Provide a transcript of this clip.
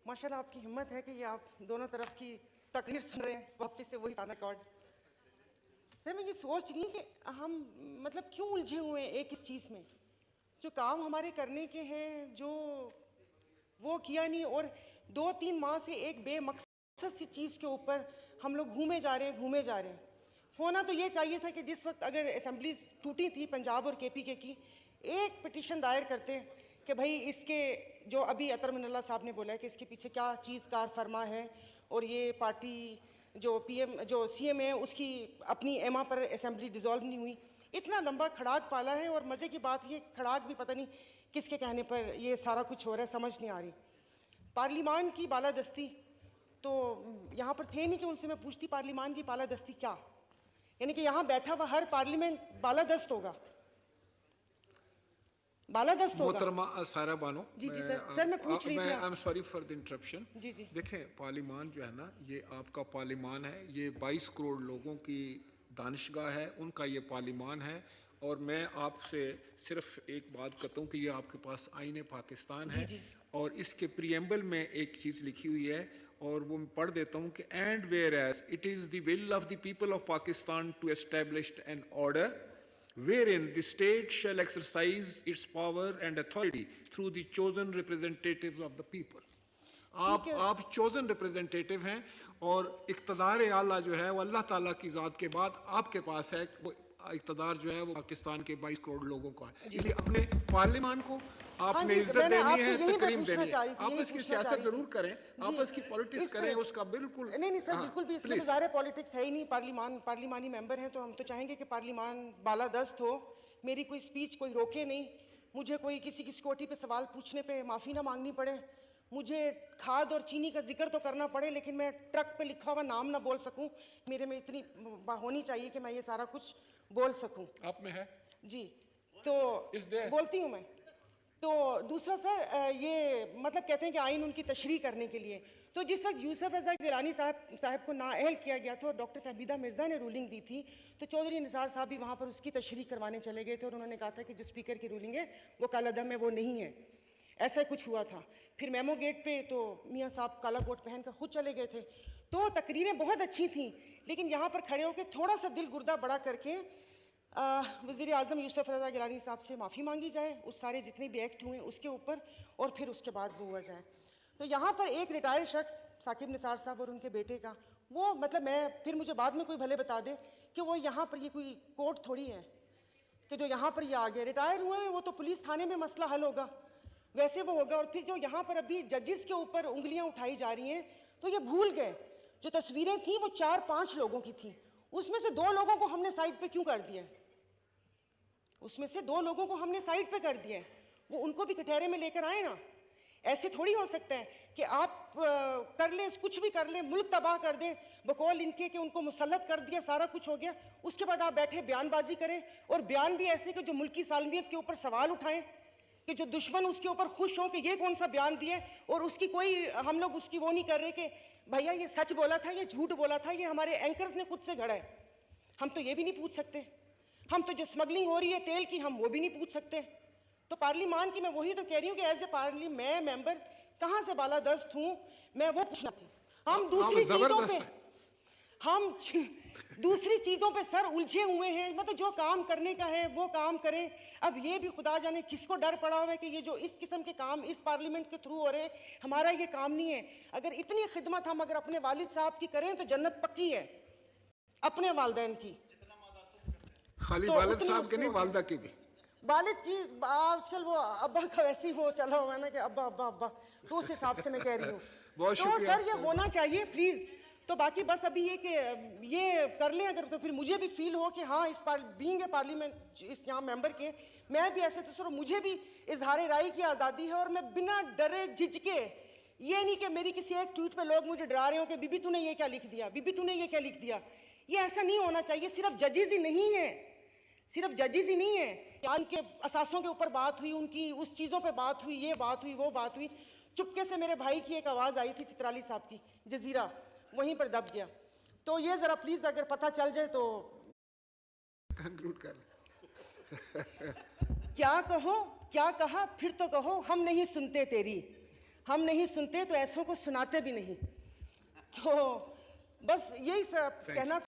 माशाल्लाह आपकी हिम्मत है कि ये आप दोनों तरफ की तकरीर सुन रहे हैं, वापस से वही गाना रिकॉर्ड। सर मैं ये सोच रही हूँ कि हम मतलब क्यों उलझे हुए हैं एक इस चीज़ में, जो काम हमारे करने के हैं जो वो किया नहीं, और 2-3 माह से एक बेमकसद सी चीज़ के ऊपर हम लोग घूमे जा रहे हैं। होना तो ये चाहिए था कि जिस वक्त अगर असेंबलीज टूटी थी पंजाब और केपीके की, एक पिटीशन दायर करते कि भाई इसके जो अभी अतर मिनल्ला साहब ने बोला है कि इसके पीछे क्या चीज़ कार फरमा है, और ये पार्टी जो पीएम जो सीएम है उसकी अपनी एमा पर असेंबली डिज़ोल्व नहीं हुई। इतना लंबा खड़ाक पाला है, और मज़े की बात ये खड़ाक भी पता नहीं किसके कहने पर ये सारा कुछ हो रहा है, समझ नहीं आ रही। पार्लिमान की बालादस्ती तो यहाँ पर थे नहीं कि उनसे मैं पूछती पार्लिमान की बालादस्ती क्या, यानी कि यहाँ बैठा हुआ हर पार्लियामेंट बालादस्त होगा। मोहतरमा सारा बानो, जी जी सर मैं पूछ रही थी। I am sorry for the interruption. जी जी देखें, पार्लिमान जो है ना, ये आपका पार्लिमान है, ये 22 करोड़ लोगों की दानिशगाह है, उनका ये पार्लिमान है। और मैं आपसे सिर्फ एक बात कहता हूँ कि ये आपके पास आईन पाकिस्तान है, और इसके प्रीएम्बल में एक चीज़ लिखी हुई है, और वो मैं पढ़ देता हूँ कि and whereas it is the will of the people of Pakistan to establish an order wherein the state shall exercise its power and authority through the chosen representatives of the people. आप chosen representative हैं, और इक़्तिदार आला जो है वो अल्लाह ताला की ज़ात के बाद आपके पास है। वो इक़्तिदार जो है वो पाकिस्तान के 22 करोड़ लोगों का है, इसलिए अपने पार्लियामान को आपने इज्जत देनी है, तकरीम देनी है। आपस की सियासत जरूर करें, आपस की पॉलिटिक्स करें, उसका बिल्कुल नहीं सर बिल्कुल भी इसमें ज़ाहिर पॉलिटिक्स है ही नहीं। पार्लिमानी मेंबर हैं तो हम तो चाहेंगे कि पार्लिमान बालादस्त हो, मेरी कोई स्पीच कोई रोके नहीं, मुझे कोई किसी की सिक्योरिटी पे सवाल पूछने पे माफ़ी ना मांगनी पड़े, मुझे खाद और चीनी का जिक्र तो करना पड़े लेकिन मैं ट्रक पे लिखा हुआ नाम ना बोल सकूं, मेरे में इतनी होनी चाहिए कि मैं ये सारा कुछ बोल सकूं। आप में है जी, तो बोलती हूँ मैं। तो दूसरा सर ये मतलब कहते हैं कि आइन उनकी तशरीह करने के लिए, तो जिस वक्त यूसुफ रज़ा गिलानी साहब को नाअहल किया गया था और डॉक्टर फहमीदा मिर्ज़ा ने रूलिंग दी थी, तो चौधरी निसार साहब भी वहाँ पर उसकी तशरीह करवाने चले गए थे, और उन्होंने कहा था कि जो स्पीकर की रूलिंग है वो कालादम है, वो नहीं है। ऐसा कुछ हुआ था। फिर मेमो गेट पे तो मियाँ साहब काला कोट पहनकर खुद चले गए थे। तो तकरीरें बहुत अच्छी थीं, लेकिन यहाँ पर खड़े होकर थोड़ा सा दिल गुर्दा बड़ा करके वज़ीर आज़म यूसुफ रज़ा गिलानी साहब से माफ़ी मांगी जाए उस सारे जितने भी एक्ट हुए उसके ऊपर, और फिर उसके बाद वो हुआ जाए। तो यहाँ पर एक रिटायर्ड शख्स साकिब निसार साहब और उनके बेटे का वो मतलब मैं फिर मुझे बाद में कोई भले बता दे कि वो यहाँ पर ये कोई कोर्ट थोड़ी है कि जो यहाँ पर ये आ गए रिटायर हुए हैं, वो तो पुलिस थाने में मसला हल होगा, वैसे वो होगा। और फिर जो यहाँ पर अभी जजेस के ऊपर उंगलियां उठाई जा रही हैं, तो ये भूल गए जो तस्वीरें थी वो 4-5 लोगों की थी, उसमें से 2 लोगों को हमने साइड पे क्यों कर दिया? उसमें से 2 लोगों को हमने साइड पे कर दिया, वो उनको भी कटहरे में लेकर आए ना। ऐसे थोड़ी हो सकता है कि आप कर लें, कुछ भी कर लें, मुल्क तबाह कर दें बकौल इनके कि उनको मुसल्लत कर दिया, सारा कुछ हो गया, उसके बाद आप बैठे बयानबाजी करें, और बयान भी ऐसे कि जो मुल्की सालमियत के ऊपर सवाल उठाएं, कि जो दुश्मन उसके ऊपर खुश हो कि ये कौन सा बयान दिए, और उसकी कोई हम लोग उसकी वो नहीं कर रहे कि भैया ये सच बोला था, ये झूठ बोला था, ये हमारे एंकर्स ने खुद से गढ़ा है। हम तो ये भी नहीं पूछ सकते, हम तो जो स्मगलिंग हो रही है तेल की हम वो भी नहीं पूछ सकते। तो पार्लिमान की मैं वही तो कह रही हूँ कि एज ए मैं मेंबर कहाँ से बालादस्त हूँ, मैं वो पूछना थी। हम दूसरी चीज़ों पे सर उलझे हुए हैं, मतलब जो काम करने का है वो काम करें। अब ये भी खुदा जाने किसको डर पड़ा हुआ है कि ये जो इस किस्म के काम इस पार्लियामेंट के थ्रू हो रहे हैं, हमारा ये काम नहीं है। अगर इतनी खिदमत हम अगर अपने वालिद साहब की करें तो जन्नत पक्की है, अपने वालिदैन की, खाली वालिद साहब के नहीं, वालिदा की भी। वालिद की आजकल वो अब्बा का वैसी वो चला हुआ है ना कि अब्बा अब्बा अब्बा, तो उस हिसाब से मैं कह रही हूँ। तो सर ये होना चाहिए प्लीज। तो बाकी बस अभी ये कि ये कर लें अगर, तो फिर मुझे भी फील हो कि हाँ इस बीइंग ए पार्लियामेंट इस यहाँ मेंबर के मैं भी ऐसे तो सर मुझे भी इजहार राय की आज़ादी है, और मैं बिना डरे झिझके, ये नहीं कि मेरी किसी एक ट्वीट पे लोग मुझे डरा रहे हो कि बीबी तूने ये क्या लिख दिया, बीबी तूने ये क्या लिख दिया, ये ऐसा नहीं होना चाहिए। सिर्फ जजेस ही नहीं है, सिर्फ जजेस ही नहीं है, उनके असासों के ऊपर बात हुई, उनकी उस चीज़ों पे बात हुई, ये बात हुई, वो बात हुई। चुपके से मेरे भाई की एक आवाज़ आई थी चित्राली साहब की, जजीरा, वहीं पर दब गया। तो ये ज़रा प्लीज़ अगर पता चल जाए तो कंक्लूड कर क्या कहो क्या कहा फिर तो कहो हम नहीं सुनते तेरी, हम नहीं सुनते तो ऐसों को सुनाते भी नहीं। तो बस यही सब कहना